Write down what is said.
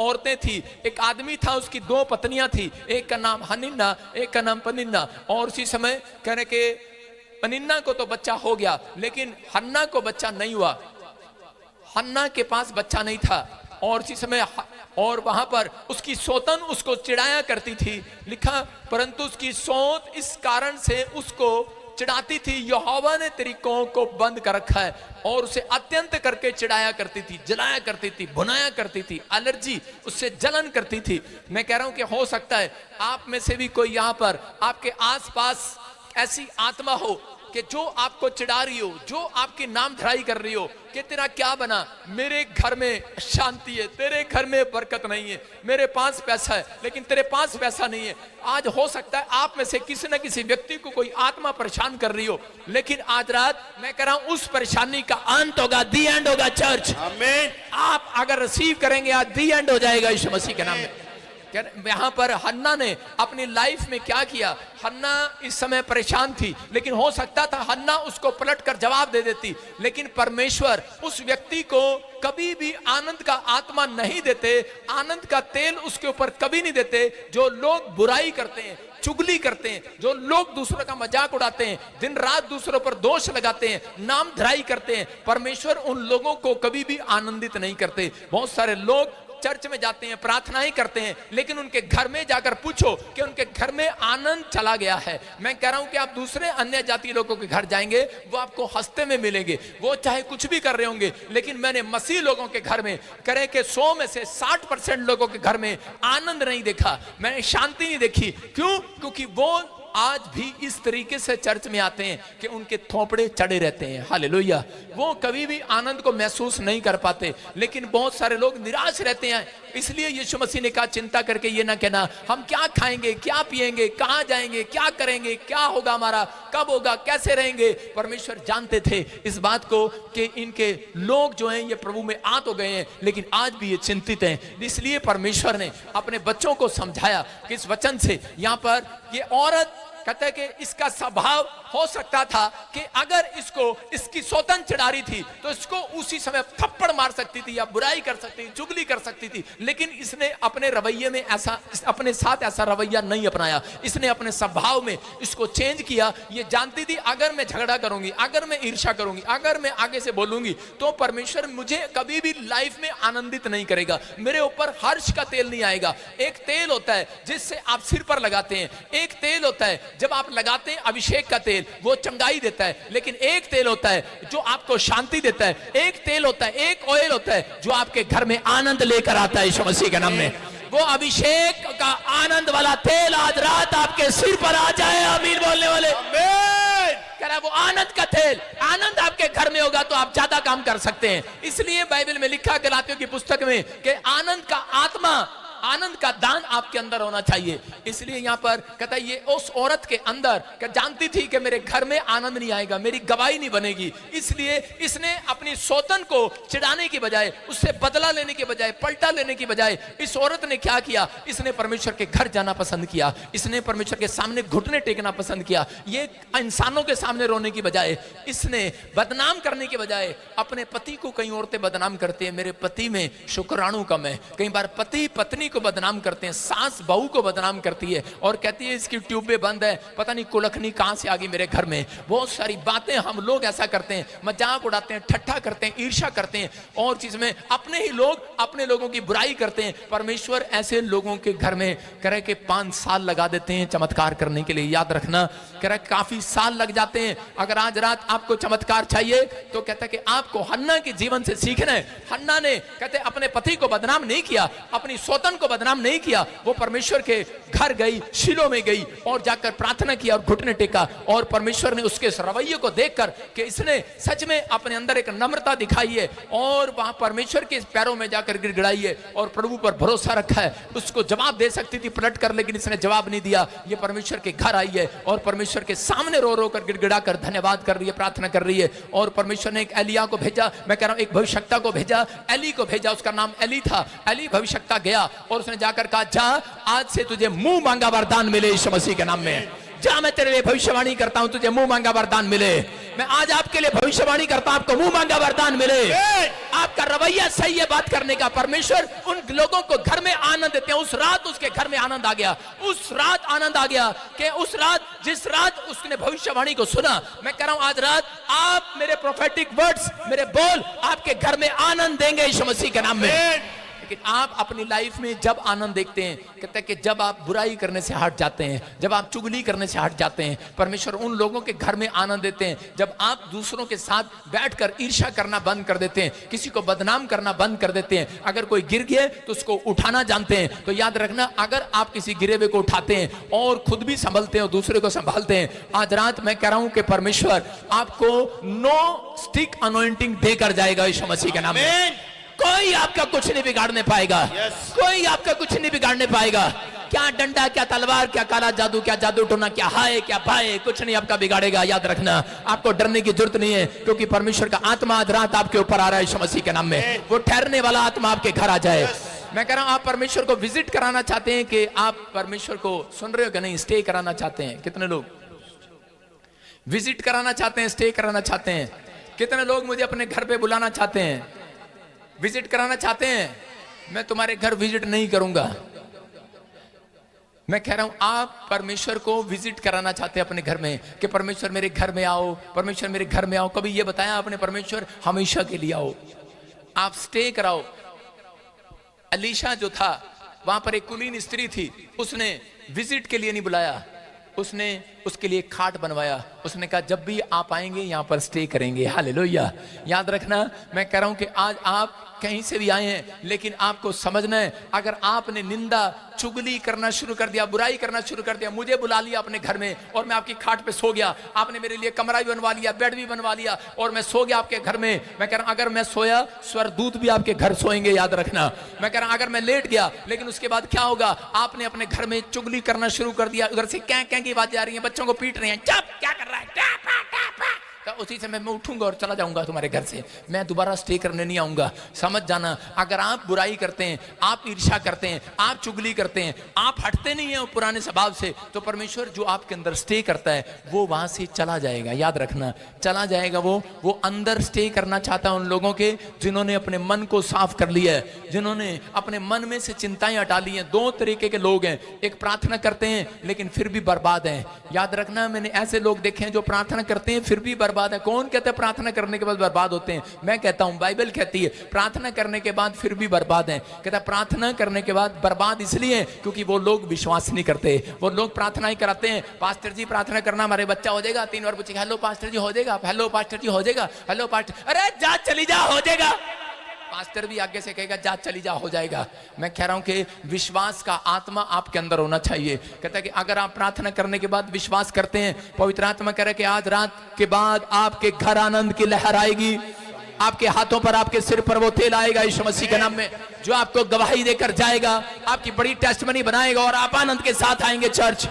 औरतें थी, एक आदमी था, उसकी 2 पत्नियां थी, एक का नाम हनिन्ना, एक का नाम पनिन्ना। और उसी समय कहने के पनिन्ना को तो बच्चा हो गया, लेकिन हन्ना को बच्चा नहीं हुआ, हन्ना के पास बच्चा नहीं था। और उसी समय और वहां पर उसकी सौतन उसको चिढ़ाया करती थी, लिखा, परंतु उसकी सौत इस कारण से उसको चिढ़ाती थी, यहोवा ने तेरी कों को बंद कर रखा है, और उसे अत्यंत करके चिढ़ाया करती थी, जलाया करती थी, भुनाया करती थी, एलर्जी, उससे जलन करती थी। मैं कह रहा हूं कि हो सकता है आप में से भी कोई यहां पर आपके आसपास ऐसी आत्मा हो कि जो आपको चिढ़ा रही हो, जो आपकी नाम धराई कर रही हो कि तेरा क्या बना, मेरे घर में शांति है, तेरे घर में बरकत नहीं है, मेरे पास पैसा है लेकिन तेरे पास पैसा नहीं है। आज हो सकता है आप में से किसी न किसी व्यक्ति को कोई आत्मा परेशान कर रही हो, लेकिन आज रात मैं कह रहा हूं उस परेशानी का अंत होगा, दी एंड होगा चर्च। आमीन। आप अगर रिसीव करेंगे आज दी एंड हो जाएगा यीशु मसीह के नाम में। यहां पर हन्ना ने अपनी लाइफ में क्या किया, हन्ना इस समय परेशान थी, लेकिन हो सकता था हन्ना उसको पलटकर जवाब दे देती, लेकिन परमेश्वर उस व्यक्ति को कभी भी आनंद का आत्मा नहीं देते, आनंद का तेल उसके ऊपर कभी नहीं देते। जो लोग बुराई करते हैं, चुगली करते हैं, जो लोग दूसरों का मजाक उड़ाते हैं, दिन रात दूसरों पर दोष लगाते हैं, नाम धराई करते हैं, परमेश्वर उन लोगों को कभी भी आनंदित नहीं करते। बहुत सारे लोग चर्च में जाते हैं, प्रार्थनाएं करते हैं, लेकिन उनके घर में जाकर पूछो कि उनके घर में आनंद चला गया है। मैं कह रहा हूं कि आप दूसरे अन्य जाति लोगों के घर जाएंगे, वो आपको हंसते में मिलेंगे, वो चाहे कुछ भी कर रहे होंगे, लेकिन मैंने मसीह लोगों के घर में करें कि 100 में से 60% लोगों के घर में आनंद नहीं देखा, मैंने शांति नहीं देखी। क्यों? क्योंकि वो आज भी इस तरीके से चर्च में आते हैं कि उनके थोपड़े चढ़े रहते हैं। हालेलुया। वो कभी भी आनंद को महसूस नहीं कर पाते, लेकिन बहुत सारे लोग निराश रहते हैं। इसलिए यीशु मसीह ने कहा, चिंता करके ये ना कहना हम क्या खाएंगे, क्या पिएंगे, कहां जाएंगे, क्या करेंगे, क्या होगा हमारा, कब होगा, कैसे रहेंगे। परमेश्वर जानते थे इस बात को कि इनके लोग जो हैं ये प्रभु में आ तो गए हैं, लेकिन आज भी ये चिंतित हैं। इसलिए परमेश्वर ने अपने बच्चों को समझाया कि इस वचन से यहां पर ये औरत कहते हैं कि इसका स्वभाव हो सकता था कि अगर इसको इसकी सौतन चिढ़ा रही थी तो इसको उसी समय थप्पड़ मार सकती थी या बुराई कर सकती थी, चुगली कर सकती थी, लेकिन इसने अपने रवैये में ऐसा, अपने साथ ऐसा रवैया नहीं अपनाया। इसने अपने स्वभाव में इसको चेंज किया। ये जानती थी अगर मैं झगड़ा करूंगी, अगर मैं ईर्ष्या करूंगी, अगर मैं आगे से बोलूंगी तो परमेश्वर मुझे कभी भी लाइफ में आनंदित नहीं करेगा, मेरे ऊपर हर्ष का तेल नहीं आएगा। एक तेल होता है जिससे आप सिर पर लगाते हैं, एक तेल होता है जब आप लगाते हैं अभिषेक का तेल, वो चंगाई देता है, लेकिन एक तेल होता है जो आपको शांति देता है, एक तेल होता है, एक ऑयल होता है जो आपके घर में आनंद लेकर आता है यीशु मसीह के नाम में। वो अभिषेक का आनंद वाला तेल आज रात आपके सिर पर आ जाए। आमीन बोलने वाले। आमीन। कह रहा वो आनंद का तेल, आनंद आपके घर में होगा तो आप ज्यादा काम कर सकते हैं। इसलिए बाइबल में लिखा गलातियों की पुस्तक में कि आनंद का आत्मा, आनंद का दान आपके अंदर होना चाहिए। इसलिए यहां पर कहता है ये उस औरत के अंदर जानती थी कि मेरे घर में आनंद नहीं आएगा, मेरी गवाही नहीं बनेगी, इसलिए इसने अपनी सौतन को चिढ़ाने की बजाय, उससे बदला लेने के बजाय, पलटा लेने की बजाय इस औरत ने क्या किया, इसने परमेश्वर के घर जाना पसंद किया, इसने परमेश्वर के सामने घुटने टेकना पसंद किया। ये इंसानों के सामने रोने की बजाय, इसने बदनाम करने के बजाय अपने पति को, कई औरतें बदनाम करते हैं मेरे पति में शुक्राणु कम है, कई बार पति पत्नी को बदनाम करते हैं, सास बहू को बदनाम करती है और कहती है इसकी ट्यूबें बंद है, पता नहीं कुलखनी कहां से आ गई मेरे घर में। बहुत सारी बातें हम लोग ऐसा करते हैं, मजाक उड़ाते हैं, ठट्ठा करते हैं, ईर्ष्या करते हैं और चीज में अपने ही लोग अपने लोगों की बुराई करते हैं। परमेश्वर ऐसे लोगों के घर में करे के 5 साल लगा देते हैं चमत्कार करने के लिए। याद रखना, करे काफी साल लग जाते हैं। अगर आज रात आपको चमत्कार चाहिए तो कहता है कि आपको हन्ना के जीवन से सीखना है। हन्ना ने कहते अपने पति को बदनाम नहीं किया, अपनी सौतन को बदनाम नहीं किया, वो परमेश्वर के घर गई, शिलो में गई और जाकर प्रार्थना किया और घुटने टेका, और परमेश्वर ने उसके रवैये को देखकर कि इसने सच में अपने अंदर एक नम्रता दिखाई है और वहां परमेश्वर के पैरों में जाकर गिड़गिड़ाई है और प्रभु पर भरोसा रखा है। उसको जवाब दे सकती थी पलट कर, लेकिन इसने जवाब नहीं दिया। ये परमेश्वर के घर आई है और परमेश्वर के सामने रो रो कर गिड़गिड़ा कर धन्यवाद कर रही है, प्रार्थना कर रही है। और परमेश्वर ने एक एलिया को भेजा, मैं कह रहा हूं एक भविष्यवक्ता को भेजा, एली को भेजा, उसका नाम एली था। एली भविष्यवक्ता गया और उसने जाकर कहा जा आज से तुझे मुंह मांगा वरदान मिले यीशु मसीह के नाम में। जा मैं तेरे लिए भविष्यवाणी करता हूं, तुझे मुंह मांगा वरदान मिले। मैं आज आपके लिए भविष्यवाणी करता हूं, आपको मुंह मांगा वरदान मिले। आपका रवैया सही है बात करने का। परमेश्वर उन लोगों को घर में आनंद देते हैं। उस रात उसके घर में आनंद आ गया, उस रात आनंद आ गया कि उस रात, जिस रात उसने भविष्यवाणी को सुना, मैं कह रहा हूं आज रात आप मेरे प्रोफेटिक वर्ड्स, मेरे बोल आपके घर में आनंद देंगे यीशु मसीह के नाम में। लेकिन आप अपनी लाइफ में जब आनंद देखते हैं, कहते हैं कि जब आप बुराई करने से हट जाते हैं, जब आप चुगली करने से हट जाते हैं, परमेश्वर उन लोगों के घर में आनंद देते हैं जब आप दूसरों के साथ बैठकर ईर्ष्या करना बंद कर देते हैं, किसी को बदनाम करना बंद कर देते हैं। अगर कोई गिर गया तो उसको उठाना जानते हैं। तो याद रखना, अगर आप किसी गिरे हुए को उठाते हैं और खुद भी संभलते हैं और दूसरे को संभालते हैं, आज रात मैं कह रहा हूं कि परमेश्वर आपको नो स्टिक अनॉइंटिंग देकर जाएगा यीशु मसीह के नाम में। कोई आपका कुछ नहीं बिगाड़ने पाएगा। कोई आपका कुछ नहीं बिगाड़ने पाएगा। क्या डंडा, क्या तलवार, क्या काला जादू, क्या जादू टोना, क्या हाय, क्या भाई, कुछ नहीं आपका बिगाड़ेगा। याद रखना, आपको डरने की जरूरत नहीं है, क्योंकि परमेश्वर का आत्मा आज रात आपके ऊपर आ रहा है यीशु मसीह के नाम में। वो ठहरने वाला आत्मा आपके घर आ जाए। मैं कह रहा हूं आप परमेश्वर को विजिट कराना चाहते हैं कि आप परमेश्वर को सुन रहे हो कि नहीं, स्टे कराना चाहते हैं? कितने लोग विजिट कराना चाहते हैं, स्टे कराना चाहते हैं? कितने लोग मुझे अपने घर पे बुलाना चाहते हैं, विजिट कराना चाहते हैं? मैं तुम्हारे घर विजिट नहीं करूंगा। मैं कह रहा हूं आप परमेश्वर को विजिट कराना चाहते हैं अपने घर में कि परमेश्वर मेरे घर में आओ, परमेश्वर मेरे घर में आओ। कभी ये बताया आपने परमेश्वर हमेशा के लिए आओ, आप स्टे कराओ। अलीशा जो था, वहां पर एक कुलीन स्त्री थी, उसने विजिट के लिए नहीं बुलाया, उसने उसके लिए खाट बनवाया। उसने कहा जब भी आप आएंगे यहां पर स्टे करेंगे। हालेलुया। याद रखना, मैं कह रहा हूं कि आज आप कहीं से भी आए हैं, लेकिन आपको समझना है, अगर आपने निंदा, चुगली करना शुरू कर दिया, बुराई करना शुरू कर दिया, मुझे बुला लिया अपने घर में और मैं आपकी खाट पे सो गया, आपने मेरे लिए कमरा भी बनवा लिया, बेड भी बनवा लिया और मैं सो गया आपके घर में। मैं कह रहा हूं अगर मैं सोया, स्वर्गदूत भी आपके घर सोएंगे। याद रखना, मैं कह रहा हूं अगर मैं लेट गया, लेकिन उसके बाद क्या होगा, आपने अपने घर में चुगली करना शुरू कर दिया, उधर से क्या क्या की बातें आ रही हैं, बच्चों को पीट रहे हैं, चुप क्या कर रहा है, तो उसी समय मैं उठूंगा और चला जाऊंगा तुम्हारे घर से, मैं दोबारा स्टे करने नहीं आऊंगा। समझ जाना, अगर आप बुराई करते हैं, आप ईर्ष्या करते हैं, आप चुगली करते हैं, आप हटते नहीं हैं पुराने स्वभाव से, तो परमेश्वर जो आपके अंदर स्टे करता है वो वहां से चला जाएगा। याद रखना, चला जाएगा। वो अंदर स्टे करना चाहता है उन लोगों के जिन्होंने अपने मन को साफ कर लिया है, जिन्होंने अपने मन में से चिंताएं हटा ली हैं। दो तरीके के लोग हैं, एक प्रार्थना करते हैं लेकिन फिर भी बर्बाद हैं। याद रखना, मैंने ऐसे लोग देखे हैं जो प्रार्थना करते हैं फिर भी बर्बाद है। कौन कहता है प्रार्थना करने के बाद बर्बाद होते हैं? मैं कहता हूं, बाइबल कहती है प्रार्थना करने के बाद फिर भी बर्बाद है। कहता है प्रार्थना करने के बाद बर्बाद इसलिए क्योंकि वो लोग विश्वास नहीं करते। वो लोग प्रार्थना ही कराते हैं, पास्टर जी प्रार्थना करना हमारे बच्चा हो जाएगा, 3 बार पूछेगा हेलो पास्टर जी हो जाएगा, हेलो पास्टर जी हो जाएगा, हेलो पास्टर, अरे जा चली जा हो जाएगा। पास्टर भी आगे से कहेगा जा चली जा हो जाएगा। मैं कह रहा हूं कि विश्वास का आत्मा आपके अंदर होना चाहिए। कहता है कि अगर आप प्रार्थना करने के बाद विश्वास करते हैं, पवित्र आत्मा कह रहा है कि आज रात के बाद आपके घर आनंद की लहर आएगी, आपके हाथों पर, आपके सिर पर वो तेल आएगा यीशु मसीह के नाम में, जो आपको गवाही देकर जाएगा, आपकी बड़ी टेस्टमनी बनाएगा और आप आनंद के साथ आएंगे चर्च।